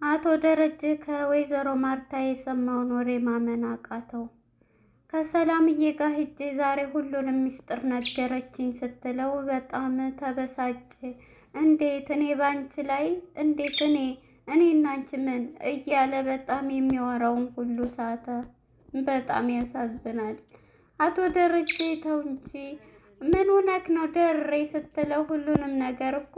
አቶ ደረጀ ከወይዘሮ ማርታ የሰማውን ወሬ ማመን አቃተው። ከሰላምዬ ጋር ሂጄ ዛሬ ሁሉንም ሚስጥር ነገረችኝ ስትለው በጣም ተበሳጨ። እንዴት እኔ ባንቺ ላይ እንዴት እኔ እናንቺ ምን እያለ በጣም የሚያወራውን ሁሉ ሳተ። በጣም ያሳዝናል። አቶ ደረጀ ተው እንጂ ምን ሆነክ ነው ደሬ ስትለው ሁሉንም ነገር እኮ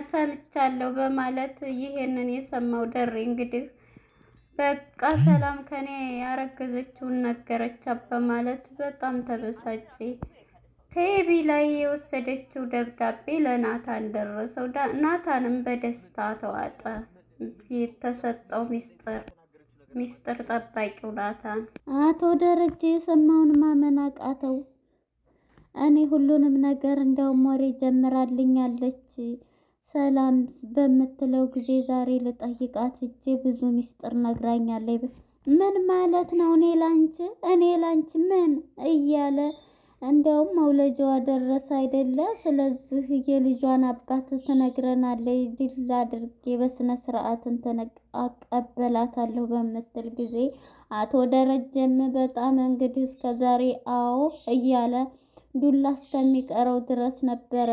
ሰምቻለሁ በማለት ይሄንን የሰማው ደሬ እንግዲህ በቃ ሰላም ከኔ ያረገዘችውን ነገረቻት በማለት በጣም ተበሳጨ። ቴቢ ላይ የወሰደችው ደብዳቤ ለናታን ደረሰው። ናታንም በደስታ ተዋጠ። የተሰጠው ሚስጥር ጠባቂው ናታን። አቶ ደረጀ የሰማውን ማመን አቃተው። እኔ ሁሉንም ነገር እንደውም ወሬ ጀምራልኛለች ሰላም በምትለው ጊዜ ዛሬ ልጠይቃት እጄ ብዙ ሚስጥር ነግራኛለች። ምን ማለት ነው? እኔ ላንቺ ምን እያለ እንደውም መውለጃዋ ደረሰ አይደለ? ስለዚህ የልጇን አባት ትነግረናለች። ድል አድርጌ በስነ ስርዓት አቀበላታለሁ በምትል ጊዜ አቶ ደረጀም በጣም እንግዲህ እስከዛሬ አዎ እያለ ዱላ እስከሚቀረው ድረስ ነበረ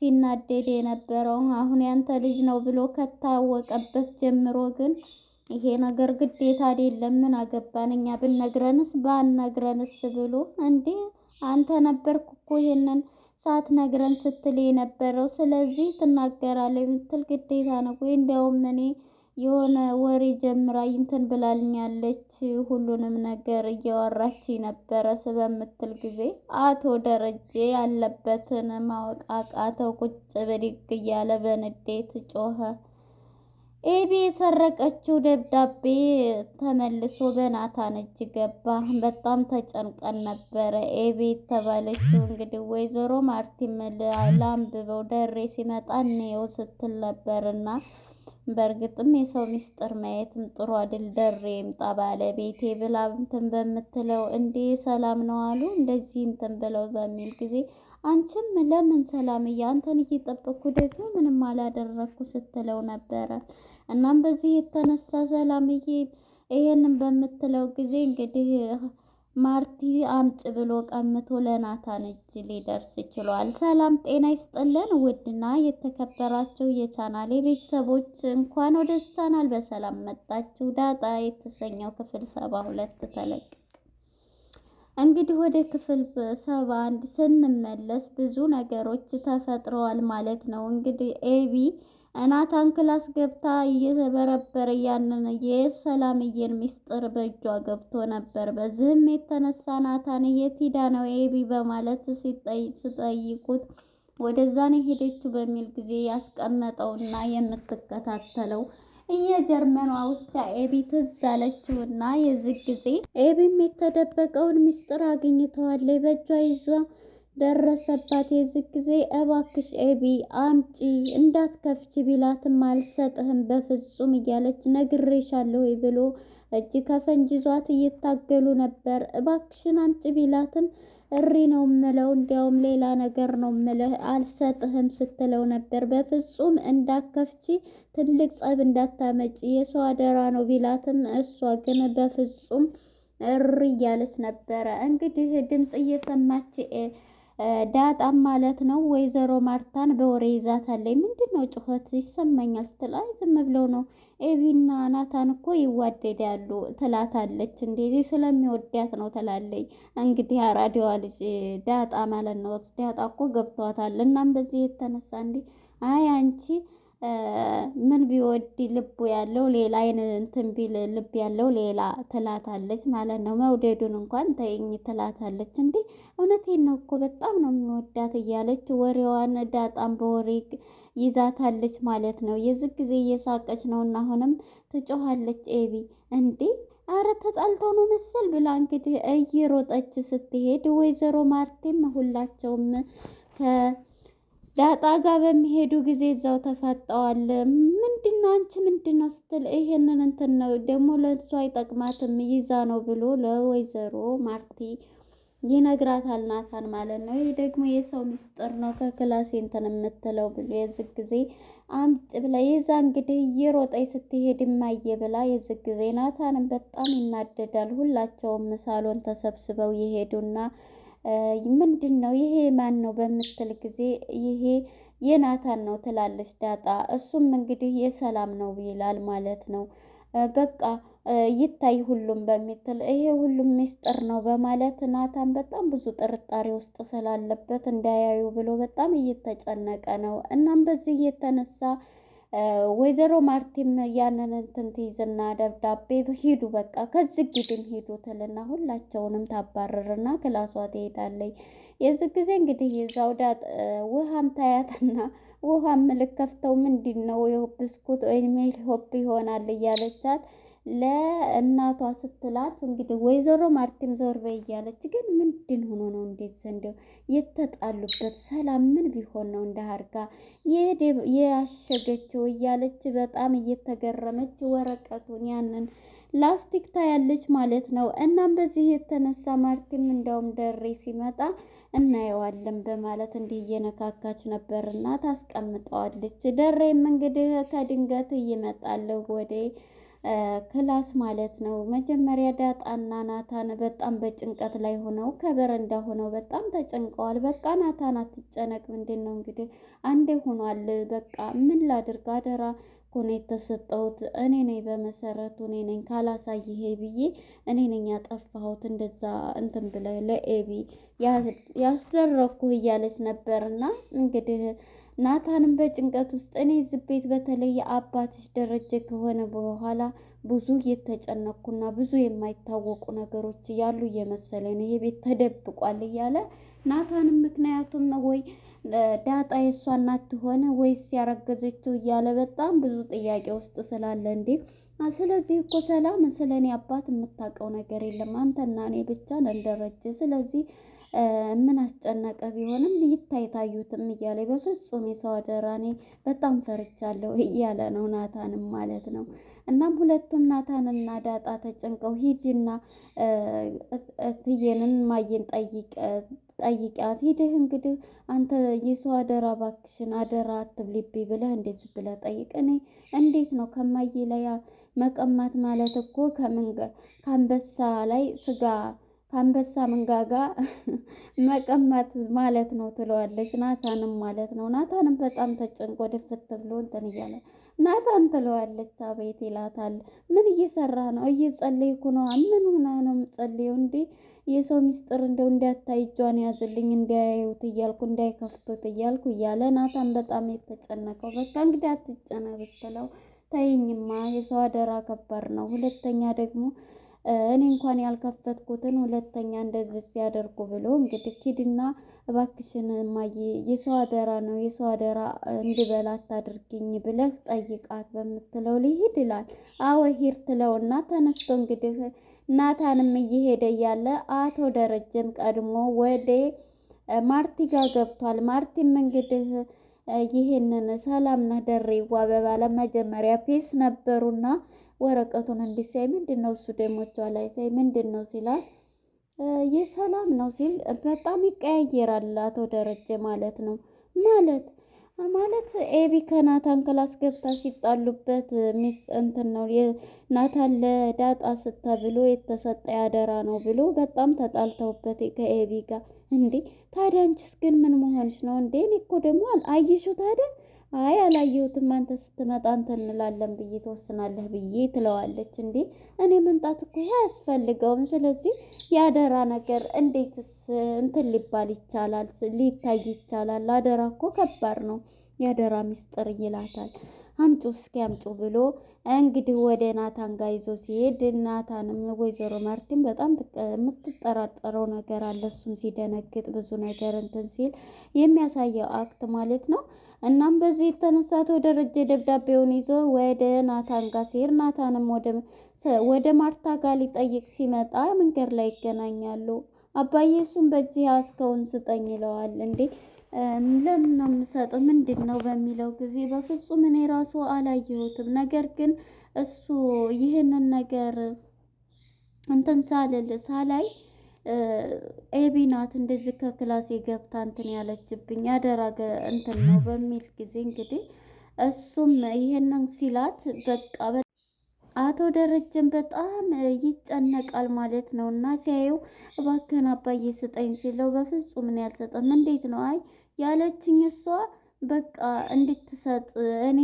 ሲናደድ የነበረው። አሁን ያንተ ልጅ ነው ብሎ ከታወቀበት ጀምሮ ግን ይሄ ነገር ግዴታ አይደለም፣ ምን አገባን እኛ ብነግረንስ ባነግረንስ ብሎ እንዴ አንተ ነበርክ እኮ ይሄንን ሳትነግረን ስትል የነበረው። ስለዚህ ትናገራለህ የምትል ግዴታ ነው ወይ? እንዲያውም እኔ የሆነ ወሬ ጀምራ እንትን ብላልኛለች ሁሉንም ነገር እያወራች ነበረ በምትል ጊዜ አቶ ደረጀ ያለበትን ማወቅ አቃተው። ቁጭ ብድግ እያለ በንዴት ጮኸ። ኤቢ የሰረቀችው ደብዳቤ ተመልሶ በናታን እጅ ገባ። በጣም ተጨንቀን ነበረ። ኤቢ የተባለችው እንግዲህ ወይዘሮ ማርቲም ላንብበው ደሬ ሲመጣ እንየው ስትል ነበርና በእርግጥም የሰው ሚስጥር ማየትም ጥሩ አይደል። ደሬ ይምጣ ባለቤቴ ብላ እንትን በምትለው እንዴ ሰላም ነው አሉ እንደዚህ እንትን ብለው በሚል ጊዜ አንቺም ለምን ሰላምዬ አንተን እየጠበቅኩ ደግሞ ምንም አላደረግኩ ስትለው ነበረ። እናም በዚህ የተነሳ ሰላምዬ ይሄንን በምትለው ጊዜ እንግዲህ ማርቲ አምጭ ብሎ ቀምቶ ለናታን እጅ ሊደርስ ችሏል። ሰላም ጤና ይስጥልን ውድና የተከበራችሁ የቻናሌ ቤተሰቦች እንኳን ወደ ቻናል በሰላም መጣችሁ። ዳጣ የተሰኘው ክፍል 72 ተለቀቀ። እንግዲህ ወደ ክፍል 71 ስንመለስ ብዙ ነገሮች ተፈጥረዋል ማለት ነው። እንግዲህ ኤቢ ናታን ክላስ ገብታ እየተበረበረ ያንን የሰላምዬን ሚስጥር በእጇ ገብቶ ነበር። በዚህም የተነሳ ናታን የት ሄዳ ነው ኤቢ በማለት ሲጠይቁት ወደዛ ነው ሄደችው በሚል ጊዜ ያስቀመጠውና የምትከታተለው የጀርመኗ ውሻ ኤቢ ትዝ አለችውና የዚህ ጊዜ ኤቢም የተደበቀውን ሚስጥር አግኝተዋለች በእጇ ይዟ ደረሰባት። የዚህ ጊዜ እባክሽ ኤቢ አምጪ እንዳትከፍች ቢላትም አልሰጥህም በፍጹም እያለች ነግሬሻለሁ ብሎ እጅ ከፈንጅ ይዟት እየታገሉ ነበር። እባክሽን አምጪ ቢላትም እሪ ነው ምለው እንዲያውም ሌላ ነገር ነው ምልህ አልሰጥህም ስትለው ነበር። በፍጹም እንዳትከፍቺ ትልቅ ጸብ እንዳታመጪ የሰው አደራ ነው ቢላትም እሷ ግን በፍጹም እሪ እያለች ነበረ። እንግዲህ ድምፅ እየሰማች ዳጣም ማለት ነው ወይዘሮ ማርታን በወሬ ይዛታለች። ምንድነው ጩኸት ይሰማኛል ስትል አይ ዝም ብለው ነው ኤቢና ናታን እኮ ይዋደዳሉ ትላታለች። እንደዚህ ስለሚወዳት ነው ትላለች። እንግዲህ አራዲዋ ልጅ ዳጣ ማለት ነው። ዳጣ እኮ ገብቷታል። እናም በዚህ የተነሳ እንዴ አይ አንቺ ምን ቢወድ ልቡ ያለው ሌላ አይን እንትን ቢል ልብ ያለው ሌላ ትላታለች ማለት ነው። መውደዱን እንኳን ተይኝ ትላታለች። እንዴ እውነቴን ነው እኮ በጣም ነው የሚወዳት እያለች ወሬዋን ዳጣም በወሬ ይዛታለች ማለት ነው። የዚህ ጊዜ እየሳቀች ነውና አሁንም ትጮኻለች ኤቢ እንዴ አረ ተጣልተው ነው መሰል ብላ እንግዲህ እየሮጠች ስትሄድ ወይዘሮ ማርቲም ሁላቸውም ዳጣ ጋር በሚሄዱ ጊዜ እዛው ተፋጠዋል። ምንድነው አንቺ ምንድነው ስትል ይሄንን እንትን ነው ደግሞ ለእሷ አይጠቅማትም ይዛ ነው ብሎ ለወይዘሮ ማርቲ ይነግራታል ናታን ማለት ነው። ይህ ደግሞ የሰው ምስጢር ነው ከክላሴ እንትን የምትለው ብሎ የዝግ ጊዜ አምጭ ብላ የዛ እንግዲህ እየሮጠች ስትሄድ ማየ ብላ የዝግ ጊዜ ናታንም በጣም ይናደዳል። ሁላቸውም ሳሎን ተሰብስበው ይሄዱና ምንድን ነው ይሄ ማን ነው በምትል ጊዜ ይሄ የናታን ነው ትላለች ዳጣ። እሱም እንግዲህ የሰላም ነው ይላል ማለት ነው። በቃ ይታይ ሁሉም በሚትል ይሄ ሁሉም ሚስጥር ነው በማለት ናታን በጣም ብዙ ጥርጣሬ ውስጥ ስላለበት እንዳያዩ ብሎ በጣም እየተጨነቀ ነው። እናም በዚህ የተነሳ ወይዘሮ ማርቲም ያንን እንትን ትይዝና ደብዳቤ ሂዱ በቃ ከዚህ ግድም ሂዱ ትልና ሁላቸውንም ታባረርና ክላሷ ትሄዳለች። የዚህ ጊዜ እንግዲህ የዛው ውሃም ታያትና ውሃም ልከፍተው ምንድን ነው ብስኩት ወይም ሆፕ ይሆናል እያለቻት ለእናቷ ስትላት እንግዲህ ወይዘሮ ማርቲም ዞር በይ እያለች ግን ምንድን ሆኖ ነው እንዴት ዘንደው የተጣሉበት ሰላም ምን ቢሆን ነው እንደ አድርጋ ያሸገችው እያለች በጣም እየተገረመች ወረቀቱን ያንን ላስቲክ ታያለች ማለት ነው። እናም በዚህ የተነሳ ማርቲም እንደውም ደሬ ሲመጣ እናየዋለን በማለት እንዲህ እየነካካች ነበርና ታስቀምጠዋለች። ደሬም እንግዲህ ከድንገት ይመጣል ወደ ክላስ ማለት ነው። መጀመሪያ ዳጣና ናታን በጣም በጭንቀት ላይ ሆነው ከበረንዳ ሆነው በጣም ተጨንቀዋል። በቃ ናታን አትጨነቅ፣ ምንድን ነው እንግዲህ አንዴ ሆኗል፣ በቃ ምን ላድርግ፣ አደራ እኮ ነው የተሰጠሁት፣ እኔ ነኝ በመሰረቱ እኔ ነኝ ካላሳይሄ ብዬ እኔ ነኝ ያጠፋሁት፣ እንደዛ እንትን ብለህ ለኤቢ ያስደረኩህ እያለች ነበርና እንግዲህ ናታንም በጭንቀት ውስጥ እኔ እዚህ ቤት በተለይ አባትሽ ደረጀ ከሆነ በኋላ ብዙ እየተጨነኩና ብዙ የማይታወቁ ነገሮች ያሉ እየመሰለኝ ይሄ ቤት ተደብቋል እያለ ናታንም ምክንያቱም ወይ ዳጣ የእሷ እናት ሆነ ወይስ ያረገዘችው እያለ በጣም ብዙ ጥያቄ ውስጥ ስላለ እንዴ ስለዚህ እኮ ሰላም ስለ እኔ አባት የምታውቀው ነገር የለም አንተና እኔ ብቻ ነን ደረጀ፣ ስለዚህ ምን አስጨነቀ ቢሆንም ይታይታዩትም እያለ በፍጹም የሰው አደራ እኔ በጣም ፈርቻለሁ እያለ ነው ናታንም ማለት ነው። እናም ሁለቱም ናታንና ዳጣ ተጨንቀው ሂጂና እትዬንን ማየን ጠይቂያት ሂድህ እንግዲህ አንተ የሰው አደራ ባክሽን አደራ አትብሊብኝ ብለህ እንደዚህ ብለህ ጠይቅ። እኔ እንዴት ነው ከማዬ ላይ መቀማት ማለት እኮ ከአንበሳ ላይ ስጋ ከአንበሳ መንጋጋ መቀማት ማለት ነው ትለዋለች። ናታንም ማለት ነው። ናታንም በጣም ተጨንቆ ድፍት ብሎ እንትን እያለ ናታን ትለዋለች። አቤት ይላታል። ምን እየሰራ ነው? እየጸለይኩ ነው። ምን ሆነ ነው የምጸልየው? እንዴ የሰው ሚስጥር እንደው እንዳታይ እጇን ያዝልኝ እንዳያዩት እያልኩ እንዳይከፍቱት እያልኩ እያለ ናታን በጣም የተጨነቀው በቃ እንግዲህ አትጨነቅ ብትለው ተይኝማ የሰው አደራ ከባድ ነው። ሁለተኛ ደግሞ እኔ እንኳን ያልከፈትኩትን ሁለተኛ እንደዚህ ሲያደርጉ ብሎ እንግዲህ ሂድና እባክሽን እማዬ የሰው አደራ ነው የሰው አደራ እንድበላ አታድርጊኝ ብለህ ጠይቃት በምትለው ሊሄድ ይላል። አዎ ሂድ ትለውና ተነስቶ እንግዲህ ናታንም እየሄደ እያለ አቶ ደረጀም ቀድሞ ወደ ማርቲ ጋር ገብቷል። ማርቲም እንግዲህ ይሄንን ሰላምና ደሬዋ በባለ መጀመሪያ ፒስ ነበሩና ወረቀቱን እንዲሳይ ምንድን ነው እሱ ደሞቿ ላይ ሳይ ምንድን ነው ሲላት የሰላም ነው ሲል በጣም ይቀያየራል። አቶ ደረጀ ማለት ነው ማለት ኤቢ ከናታን ክላስ ገብታ ሲጣሉበት ሚስት እንትን ነው ናታን ለዳጣ ስተብሎ የተሰጠ ያደራ ነው ብሎ በጣም ተጣልተውበት ከኤቢ ጋር እንዴ ታዲያ አንቺስ ግን ምን መሆንሽ ነው እንዴ? እኔ እኮ ደግሞ አየሽው ታዲያ አይ አላየሁትም፣ አንተ ስትመጣ እንትን እንላለን ብዬ ትወስናለህ ብዬ ትለዋለች። እንዴ እኔ መምጣት እኮ አያስፈልገውም፣ ስለዚህ ያደራ ነገር እንዴትስ እንትን ሊባል ይቻላል ሊታይ ይቻላል? አደራ እኮ ከባድ ነው ያደራ ሚስጥር ይላታል። አምጩ እስኪ አምጩ ብሎ እንግዲህ ወደ ናታን ጋር ይዞ ሲሄድ ናታንም ወይዘሮ ማርቲን በጣም የምትጠራጠረው ነገር አለ። እሱም ሲደነግጥ ብዙ ነገር እንትን ሲል የሚያሳየው አክት ማለት ነው። እናም በዚህ የተነሳ አቶ ደረጀ ደብዳቤውን ይዞ ወደ ናታን ጋር ሲሄድ ናታንም ወደ ማርታ ጋር ሊጠይቅ ሲመጣ መንገድ ላይ ይገናኛሉ። አባዬ እሱም በእጅ ያዝከውን ስጠኝ ይለዋል። እንዴ ለምን ነው የምሰጠው ምንድን ነው በሚለው ጊዜ በፍጹም እኔ ራሱ አላየሁትም፣ ነገር ግን እሱ ይህንን ነገር እንትን ሳላይ ኤቢ ናት እንደዚህ ከክላሴ ገብታ እንትን ያለችብኝ ያደረገ እንትን ነው በሚል ጊዜ እንግዲህ እሱም ይሄንን ሲላት በቃ አቶ ደረጀን በጣም ይጨነቃል ማለት ነው። እና ሲያየው እባክህን አባዬ ስጠኝ ሲለው በፍጹም እኔ አልሰጠም። እንዴት ነው? አይ ያለችኝ እሷ በቃ እንድትሰጥ እኔ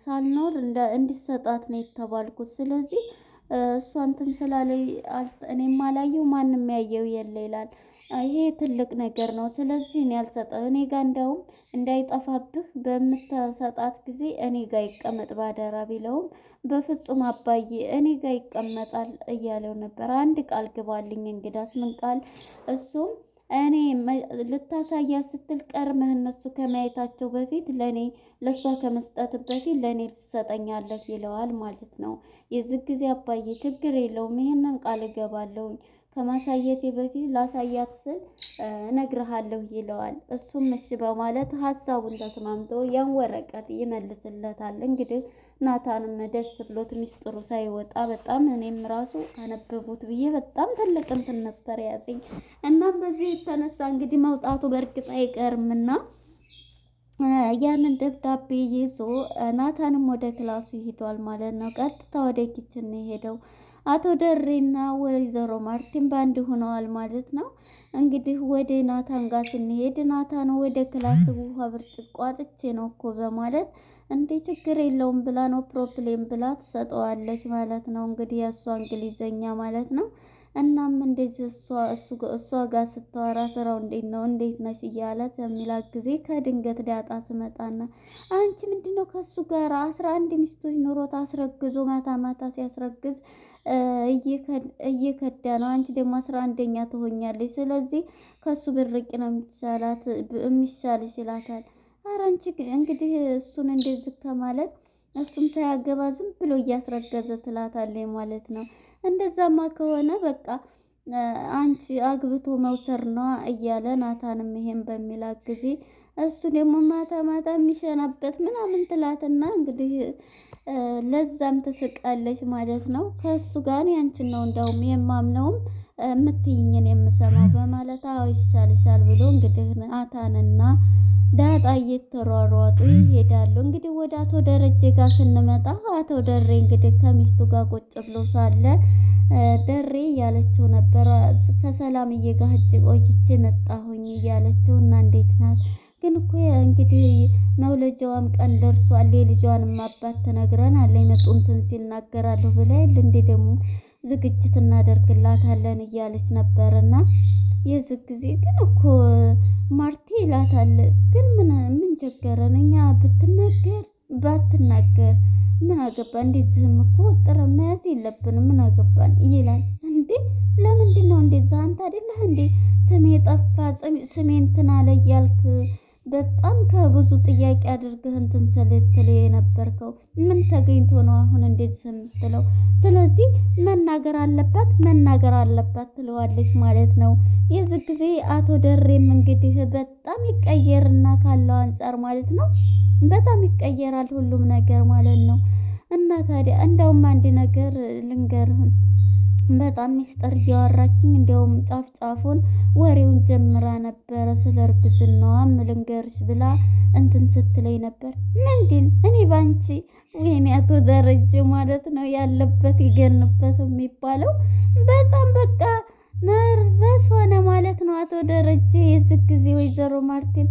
ሳልኖር እንዲሰጣት ነው የተባልኩት። ስለዚህ እሷ እንትን ስላለኝ እኔም አላየው ማንም ያየው የለ ይላል። ይሄ ትልቅ ነገር ነው። ስለዚህ እኔ አልሰጠም። እኔ ጋር እንደውም እንዳይጠፋብህ በምትሰጣት ጊዜ እኔ ጋር ይቀመጥ ባደራ ቢለውም በፍጹም አባዬ እኔ ጋር ይቀመጣል እያለው ነበር። አንድ ቃል ግባልኝ። እንግዳስ ምን ቃል? እሱም እኔ ልታሳያት ስትል ቀርመህ እነሱ ከማየታቸው በፊት ለእሷ ከመስጠት በፊት ለእኔ ትሰጠኛለህ ይለዋል ማለት ነው። የዚህ ጊዜ አባዬ ችግር የለውም ይሄንን ቃል እገባለሁኝ ከማሳየቴ በፊት ላሳያት ስል እነግርሃለሁ ይለዋል። እሱም እሺ በማለት ሀሳቡን ተስማምቶ ያን ወረቀት ይመልስለታል። እንግዲህ ናታንም ደስ ብሎት ሚስጥሩ ሳይወጣ በጣም እኔም ራሱ አነበቡት ብዬ በጣም ትልቅ እንትን ነበር ያዘኝ። እናም በዚህ የተነሳ እንግዲህ መውጣቱ በእርግጥ አይቀርምና ያንን ደብዳቤ ይዞ ናታንም ወደ ክላሱ ሄዷል ማለት ነው። ቀጥታ ወደ ኪችን ሄደው አቶ ደሬና ወይዘሮ ማርቲን ባንድ ሆነዋል ማለት ነው። እንግዲህ ወደ ናታን ጋር ስንሄድ ናታን ወደ ክላስ ውሃ ብርጭቆ አጥቼ ነው እኮ በማለት እንዴ ችግር የለውም ብላ ነው ፕሮብሌም ብላ ትሰጠዋለች ማለት ነው። እንግዲህ የእሷ እንግሊዘኛ ማለት ነው። እናም እንደዚህ እሷ ጋር ስታወራ ስራው እንዴት ነው እንዴት ነሽ እያለት የሚላት ጊዜ ከድንገት ዳጣ ስመጣና አንቺ ምንድነው ከሱ ጋር 11 ሚስቶች ኑሮት አስረግዞ ማታ ማታ ሲያስረግዝ እየከዳ ነው። አንቺ ደግሞ 11ኛ ትሆኛለች። ስለዚህ ከሱ ብርቅ ነው የሚሻልሽ ይላታል። ኧረ አንቺ እንግዲህ እሱን እንደዚህ ከማለት እሱም ሳያገባ ዝም ብሎ እያስረገዘ ትላታለች ማለት ነው። እንደዛማ ከሆነ በቃ አንቺ አግብቶ መውሰር ነው እያለ ናታንም ይሄን በሚላት ጊዜ እሱ ደግሞ ማታ ማታ የሚሸናበት ምናምን ትላትና እንግዲህ ለዛም ትስቃለች ማለት ነው። ከእሱ ጋር ያንቺን ነው እንደውም የማምነውም የምትይኝን የምሰማው በማለት አዎ ይሻልሻል ብሎ እንግዲህ ናታንና ዳጣ እየተሯሯጡ ይሄዳሉ። እንግዲህ ወደ አቶ ደረጀ ጋር ስንመጣ አቶ ደሬ እንግዲህ ከሚስቱ ጋር ቁጭ ብሎ ሳለ ደሬ እያለችው ነበር ከሰላምዬ ጋር ሂጅ ቆይቼ መጣሁኝ እያለችው እና እንዴት ናት ግን እኮ እንግዲህ መውለጃዋም ቀን ደርሷል የልጇንም አባት ትነግረናለች መጡንትን ሲናገራለሁ ብላ የለ እንዴ ደግሞ ዝግጅት እናደርግላታለን እያለች ነበርና የዚህ ጊዜ ግን እኮ ማርቲ ይላታል። ግን ምን ቸገረን እኛ ብትናገር ባትናገር ምን አገባን? እንደዚህም እኮ ጥረ መያዝ የለብንም ምን አገባን ይላል። እንዴ ለምንድን ነው እንደዛ? አንተ አይደለህ እንዴ ስሜ ጠፋ ስሜ እንትን አለ እያልክ በጣም ከብዙ ጥያቄ አድርገህ እንትን ስልትል የነበርከው ምን ተገኝቶ ነው አሁን እንደዚህ የምትለው? ስለዚህ መናገር አለባት ትለዋለች ማለት ነው። የዚህ ጊዜ አቶ ደሬም እንግዲህ በጣም ይቀየርና ካለው አንፃር ማለት ነው በጣም ይቀየራል ሁሉም ነገር ማለት ነው። እና ታዲያ እንደውም አንድ ነገር ልንገርህ በጣም ሚስጥር እያወራችኝ እንደውም ጫፍ ጫፉን ወሬውን ጀምራ ነበረ ስለ እርግዝናዋም ልንገርሽ ብላ እንትን ስትለኝ ነበር። ምንድን እኔ ባንቺ ወይኔ አቶ ደረጀ ማለት ነው ያለበት ይገንበት የሚባለው በጣም በቃ ነርቨስ ሆነ ማለት ነው አቶ ደረጀ። የዚህ ጊዜ ወይዘሮ ማርቲን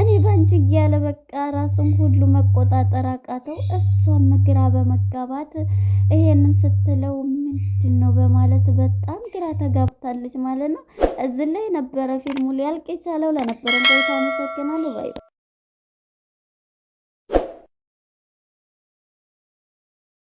እኔ ባንቺ እያለ በቃ ራሱን ሁሉ መቆጣጠር አቃተው። እሷም ግራ በመጋባት ይሄንን ስትለው ምንድን ነው በማለት በጣም ግራ ተጋብታለች ማለት ነው። እዚህ ላይ ነበረ ፊልሙ ሊያልቅ የቻለው። ለነበረን ቆይታ አመሰግናለሁ። ባይ